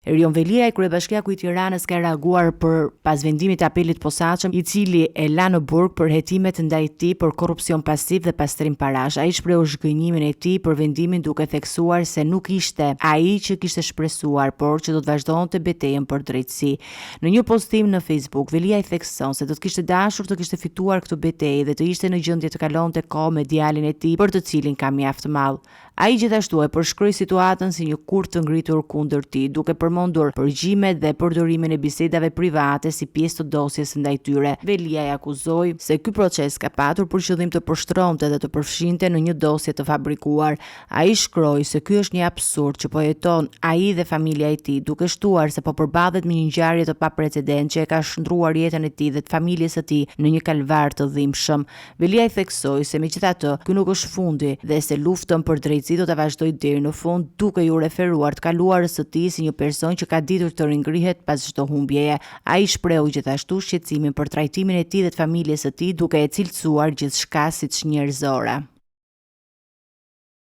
Erion Velia i kryebashkiaku i Tiranës ka reaguar për pas vendimit të apelit posaçëm, i cili e la në burg për hetimet ndaj tij për korrupsion pasiv dhe pastrim parash. Ai shprehu zhgënjimin e tij për vendimin duke theksuar se nuk ishte ai që kishte shpresuar, por që do të vazhdonte betejën për drejtësi. Në një postim në Facebook, Velia i thekson se do të kishte dashur të kishte fituar këtë betejë dhe të ishte në gjendje të kalonte kohë me djalin e tij, për të cilin ka mjaft mall. Ai gjithashtu e përshkroi situatën si një kurth të ngritur kundër tij, duke përmendur përgjimet dhe përdorimin e bisedave private si pjesë të dosjes ndaj tyre. Velia e akuzoi se ky proces ka patur për qëllim të poshtronte dhe të përfshinte në një dosje të fabrikuar. Ai shkroi se ky është një absurd që po jeton ai dhe familja e tij, duke shtuar se po përballet me një ngjarje të paprecedent që e ka shndruar jetën e tij dhe të familjes së tij në një kalvar të dhimbshëm. Velia i theksoi se megjithatë, ky nuk është fundi dhe se luftën për drejtësi do ta vazhdoi deri në fund, duke ju referuar të kaluarës së tij si një person që ka ditur të ringrihet pas çdo humbjeje. Ai shprehu gjithashtu shqetësimin për trajtimin e tij dhe të familjes së tij, duke e cilësuar gjithçka siç njerëzore.